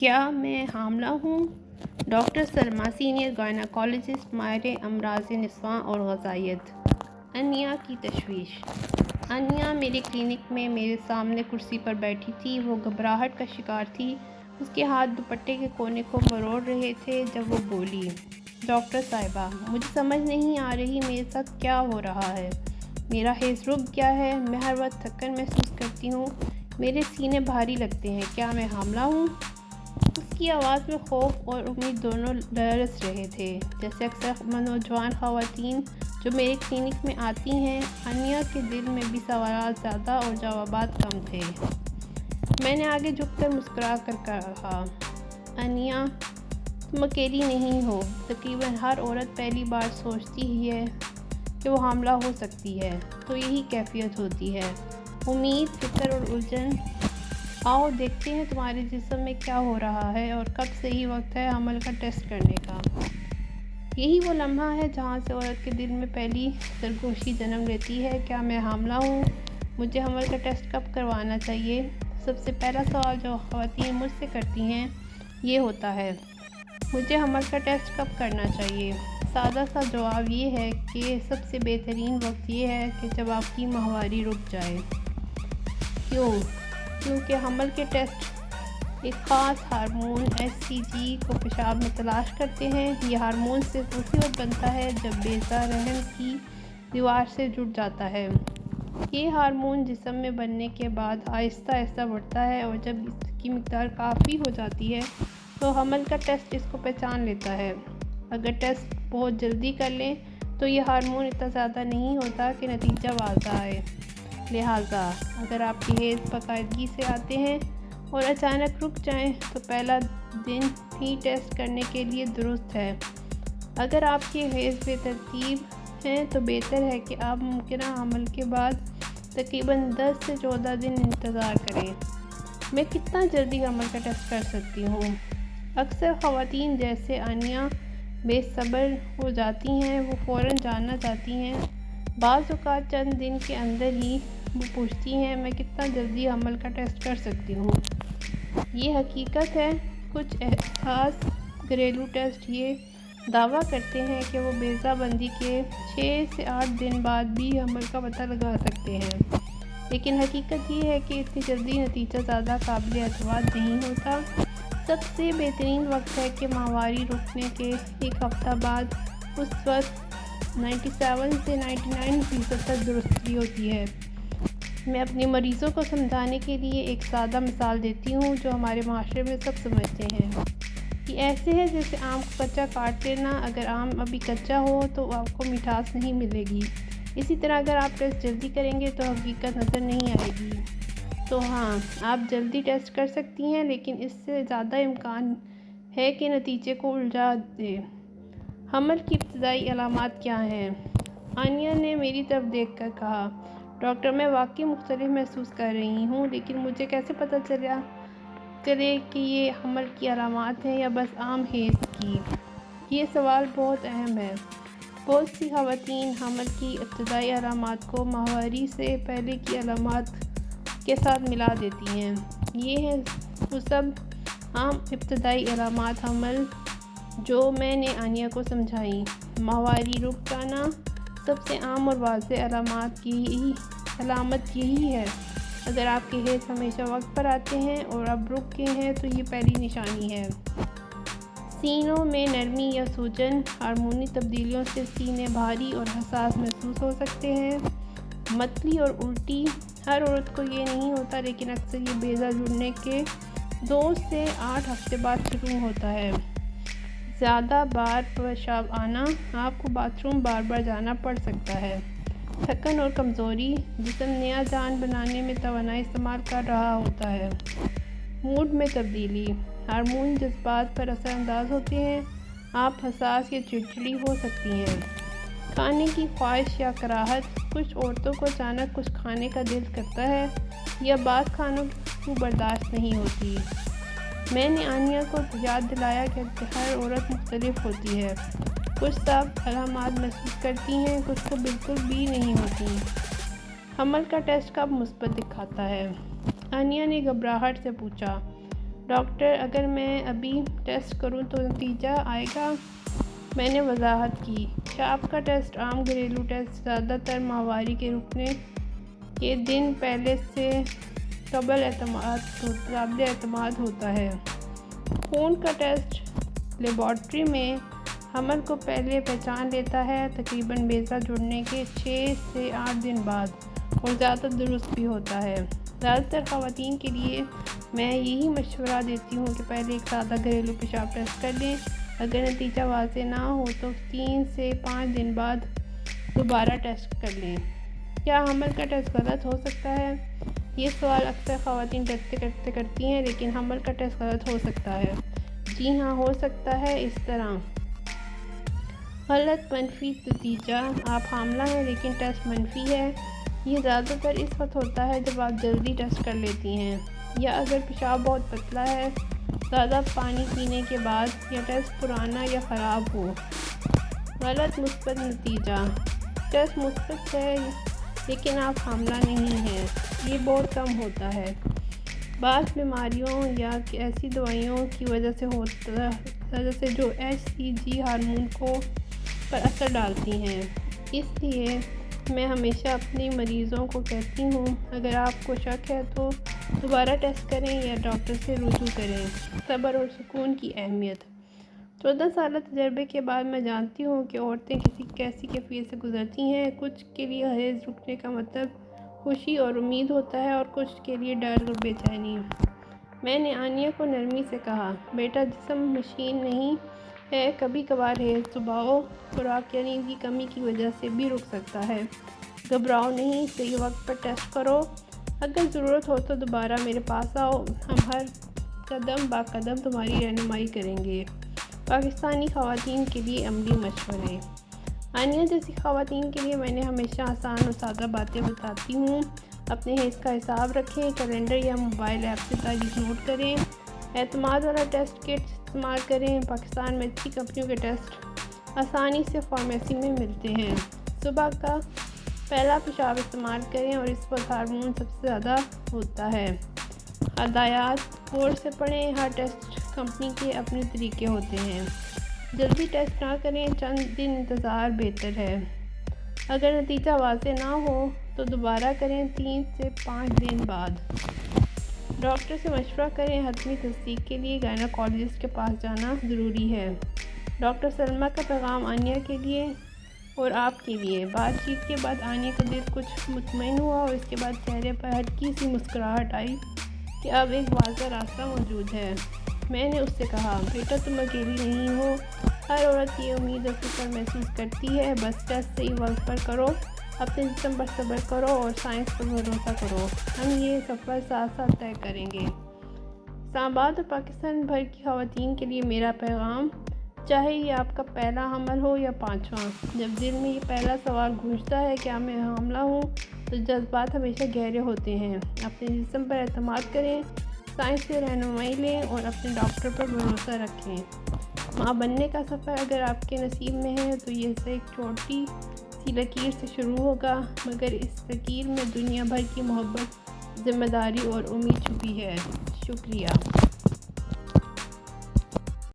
کیا میں حاملہ ہوں؟ ڈاکٹر سلمیٰ، سینئر گائنیکولوجسٹ، ماہر امراض نسواں اور غذائیت۔ انیا کی تشویش۔ انیا میرے کلینک میں میرے سامنے کرسی پر بیٹھی تھی۔ وہ گھبراہٹ کا شکار تھی۔ اس کے ہاتھ دوپٹے کے کونے کو مروڑ رہے تھے جب وہ بولی، ڈاکٹر صاحبہ، مجھے سمجھ نہیں آ رہی میرے ساتھ کیا ہو رہا ہے۔ میرا حیض رک گیا ہے، میں ہر وقت تھکن محسوس کرتی ہوں، میرے سینے بھاری لگتے ہیں، کیا میں حاملہ ہوں؟ اس کی آواز میں خوف اور امید دونوں لرز رہے تھے۔ جیسے اکثر نوجوان خواتین جو میرے کلینک میں آتی ہیں، انیا کے دل میں بھی سوالات زیادہ اور جوابات کم تھے۔ میں نے آگے جھک کر مسکرا کر کہا، انیا، تم اکیلی نہیں ہو۔ تقریباً ہر عورت پہلی بار سوچتی ہی ہے کہ وہ حاملہ ہو سکتی ہے، تو یہی کیفیت ہوتی ہے، امید، فکر اور الجھن۔ آؤ دیکھتے ہیں تمہارے جسم میں کیا ہو رہا ہے اور کب صحیح وقت ہے حمل کا ٹیسٹ کرنے کا۔ یہی وہ لمحہ ہے جہاں سے عورت کے دل میں پہلی سرگوشی جنم لیتی ہے، کیا میں حاملہ ہوں؟ مجھے حمل کا ٹیسٹ کب کروانا چاہیے؟ سب سے پہلا سوال جو خواتین مجھ سے کرتی ہیں یہ ہوتا ہے، مجھے حمل کا ٹیسٹ کب کرنا چاہیے؟ سادہ سا جواب یہ ہے کہ سب سے بہترین وقت یہ ہے کہ جب آپ کی ماہواری رک جائے۔ کیوں؟ کیونکہ حمل کے ٹیسٹ ایک خاص ہارمون HCG کو پیشاب میں تلاش کرتے ہیں۔ یہ ہارمون صرف اسی وقت بنتا ہے جب بیضہ رحم کی دیوار سے جڑ جاتا ہے۔ یہ ہارمون جسم میں بننے کے بعد آہستہ آہستہ بڑھتا ہے اور جب اس کی مقدار کافی ہو جاتی ہے تو حمل کا ٹیسٹ اس کو پہچان لیتا ہے۔ اگر ٹیسٹ بہت جلدی کر لیں تو یہ ہارمون اتنا زیادہ نہیں ہوتا کہ نتیجہ واضح آئے۔ لہٰذا اگر آپ کے حیض باقاعدگی سے آتے ہیں اور اچانک رک جائیں تو پہلا دن ہی ٹیسٹ کرنے کے لیے درست ہے۔ اگر آپ کے حیض بے ترتیب ہیں تو بہتر ہے کہ آپ ممکنہ حمل کے بعد تقریباً 10 سے 14 دن انتظار کریں۔ میں کتنا جلدی حمل کا ٹیسٹ کر سکتی ہوں؟ اکثر خواتین جیسے انیا بے صبر ہو جاتی ہیں، وہ فوراً جاننا چاہتی ہیں۔ بعض اوقات چند دن کے اندر ہی وہ پوچھتی ہیں، میں کتنا جلدی حمل کا ٹیسٹ کر سکتی ہوں؟ یہ حقیقت ہے۔ کچھ خاص گھریلو ٹیسٹ یہ دعویٰ کرتے ہیں کہ وہ بیضہ بندی کے 6 سے 8 دن بعد بھی حمل کا پتہ لگا سکتے ہیں، لیکن حقیقت یہ ہے کہ اتنی جلدی نتیجہ زیادہ قابل اعتماد نہیں ہوتا۔ سب سے بہترین وقت ہے کہ ماہواری رکنے کے ایک ہفتہ بعد، اس وقت 97 سے 99% تک درستگی ہوتی ہے۔ میں اپنے مریضوں کو سمجھانے کے لیے ایک سادہ مثال دیتی ہوں جو ہمارے معاشرے میں سب سمجھتے ہیں۔ یہ ایسے ہے جیسے آم کو کچا کاٹ لینا۔ اگر آم ابھی کچا ہو تو آپ کو مٹھاس نہیں ملے گی۔ اسی طرح اگر آپ ٹیسٹ جلدی کریں گے تو حقیقت نظر نہیں آئے گی۔ تو ہاں، آپ جلدی ٹیسٹ کر سکتی ہیں، لیکن اس سے زیادہ امکان ہے کہ نتیجے کو الجھا دے۔ حمل کی ابتدائی علامات کیا ہیں؟ انیا نے میری طرف دیکھ کر کہا، ڈاکٹر، میں واقعی مختلف محسوس کر رہی ہوں، لیکن مجھے کیسے پتہ چلے کہ یہ حمل کی علامات ہیں یا بس عام حیض کی؟ یہ سوال بہت اہم ہے۔ بہت سی خواتین حمل کی ابتدائی علامات کو ماہواری سے پہلے کی علامات کے ساتھ ملا دیتی ہیں۔ یہ ہیں وہ سب عام ابتدائی علامات حمل جو میں نے انیا کو سمجھائیں۔ ماہواری رک جانا سب سے عام اور واضح علامت یہی ہے۔ اگر آپ کے حیض ہمیشہ وقت پر آتے ہیں اور اب رک گئے ہیں تو یہ پہلی نشانی ہے۔ سینوں میں نرمی یا سوجن، ہارمونی تبدیلیوں سے سینے بھاری اور حساس محسوس ہو سکتے ہیں۔ متلی اور الٹی، ہر عورت کو یہ نہیں ہوتا، لیکن اکثر یہ بیضہ جڑنے کے 2 سے 8 ہفتے بعد شروع ہوتا ہے۔ زیادہ بار پیشاب آنا، آپ کو باتھ روم بار بار جانا پڑ سکتا ہے۔ تھکن اور کمزوری، جسم نیا جان بنانے میں توانائی استعمال کر رہا ہوتا ہے۔ موڈ میں تبدیلی، ہارمون جذبات پر اثر انداز ہوتے ہیں، آپ حساس یا چڑچڑی ہو سکتی ہیں۔ کھانے کی خواہش یا کراہت، کچھ عورتوں کو اچانک کچھ کھانے کا دل کرتا ہے یا بعض کھانوں کی خوشبو برداشت نہیں ہوتی۔ میں نے انیا کو یاد دلایا کہ ہر عورت مختلف ہوتی ہے، کچھ سب علامات محسوس کرتی ہیں، کچھ کو بالکل بھی نہیں ہوتی۔ حمل کا ٹیسٹ کب مثبت دکھاتا ہے؟ انیا نے گھبراہٹ سے پوچھا، ڈاکٹر اگر میں ابھی ٹیسٹ کروں تو نتیجہ آئے گا؟ میں نے وضاحت کی، پیشاب کا ٹیسٹ عام گھریلو ٹیسٹ زیادہ تر ماہواری کے رکنے کے دن پہلے سے قابل اعتماد ہوتا ہے۔ خون کا ٹیسٹ لیبارٹری میں حمل کو پہلے پہچان لیتا ہے، تقریباً بیضہ جڑنے کے 6 سے 8 دن بعد، اور زیادہ درست بھی ہوتا ہے۔ زیادہ تر خواتین کے لیے میں یہی مشورہ دیتی ہوں کہ پہلے ایک سادہ گھریلو پیشاب ٹیسٹ کر لیں۔ اگر نتیجہ واضح نہ ہو تو 3 سے 5 دن بعد دوبارہ ٹیسٹ کر لیں۔ کیا حمل کا ٹیسٹ غلط ہو سکتا ہے؟ یہ سوال اکثر خواتین ڈرتے کرتی ہیں، لیکن حمل کا ٹیسٹ غلط ہو سکتا ہے۔ جی ہاں، ہو سکتا ہے۔ اس طرح غلط منفی نتیجہ: آپ حاملہ ہیں لیکن ٹیسٹ منفی ہے۔ یہ زیادہ تر اس وقت ہوتا ہے جب آپ جلدی ٹیسٹ کر لیتی ہیں، یا اگر پیشاب بہت پتلا ہے، زیادہ پانی پینے کے بعد، یا ٹیسٹ پرانا یا خراب ہو۔ غلط مثبت نتیجہ: ٹیسٹ مثبت ہے لیکن آپ حاملہ نہیں ہیں۔ یہ بہت کم ہوتا ہے۔ بعض بیماریوں یا ایسی دوائیوں کی وجہ سے جو HCG ہارمون پر اثر ڈالتی ہیں۔ اس لیے میں ہمیشہ اپنے مریضوں کو کہتی ہوں، اگر آپ کو شک ہے تو دوبارہ ٹیسٹ کریں یا ڈاکٹر سے رجوع کریں۔ صبر اور سکون کی اہمیت: 14 سالہ تجربے کے بعد میں جانتی ہوں کہ عورتیں کیسی کیفیت سے گزرتی ہیں۔ کچھ کے لیے حیض رکنے کا مطلب خوشی اور امید ہوتا ہے، اور کچھ کے لیے ڈر اور بے چینی۔ میں نے آنیہ کو نرمی سے کہا، بیٹا، جسم مشین نہیں ہے، کبھی کبھار حیض دباؤ، خوراک یا نیند کی کمی کی وجہ سے بھی رک سکتا ہے۔ گھبراؤ نہیں، صحیح وقت پر ٹیسٹ کرو، اگر ضرورت ہو تو دوبارہ میرے پاس آؤ، ہم ہر قدم با قدم تمہاری رہنمائی کریں گے۔ پاکستانی خواتین کے لیے عملی مشورے: آنیہ جیسی خواتین کے لیے میں نے ہمیشہ آسان اور سادہ باتیں بتاتی ہوں۔ اپنے حیض کا حساب رکھیں، کیلنڈر یا موبائل ایپ سے تاریخ نوٹ کریں، اعتماد والا ٹیسٹ کٹ استعمال کریں۔ پاکستان میں اچھی کمپنیوں کے ٹیسٹ آسانی سے فارمیسی میں ملتے ہیں۔ صبح کا پہلا پیشاب استعمال کریں، اور اس وقت ہارمون سب سے زیادہ ہوتا ہے۔ ہدایات غور سے پڑھیں، ہر ٹیسٹ کمپنی کے اپنے طریقے ہوتے ہیں۔ جلدی ٹیسٹ نہ کریں، چند دن انتظار بہتر ہے۔ اگر نتیجہ واضح نہ ہو تو دوبارہ کریں 3 سے 5 دن بعد۔ ڈاکٹر سے مشورہ کریں، حتمی تصدیق کے لیے گائنیکولوجسٹ کے پاس جانا ضروری ہے۔ ڈاکٹر سلمیٰ کا پیغام آنیہ کے لیے اور آپ کے لیے۔ بات چیت کے بعد آنیہ کا دل کچھ مطمئن ہوا، اور اس کے بعد چہرے پر ہلکی سی مسکراہٹ آئی کہ اب ایک واضح راستہ موجود ہے۔ میں نے اس سے کہا، بیٹا، تم اکیلی نہیں ہو، ہر عورت یہ امید اور فکر محسوس کرتی ہے، بس ٹیسٹ صحیح وقت پر کرو، اپنے جسم پر صبر کرو اور سائنس پر بھروسہ کرو، ہم یہ سفر ساتھ ساتھ طے کریں گے۔ اسلام آباد اور پاکستان بھر کی خواتین کے لیے میرا پیغام: چاہے یہ آپ کا پہلا حمل ہو یا 5واں، جب دل میں یہ پہلا سوال گونجتا ہے کیا میں حاملہ ہوں، تو جذبات ہمیشہ گہرے ہوتے ہیں۔ اپنے جسم پر اعتماد کریں، سائنس سے رہنمائی لیں اور اپنے ڈاکٹر پر بھروسہ رکھیں۔ ماں بننے کا سفر اگر آپ کے نصیب میں ہے تو یہ ایک چھوٹی سی لکیر سے شروع ہوگا، مگر اس لکیر میں دنیا بھر کی محبت، ذمہ داری اور امید چھپی ہے۔ شکریہ۔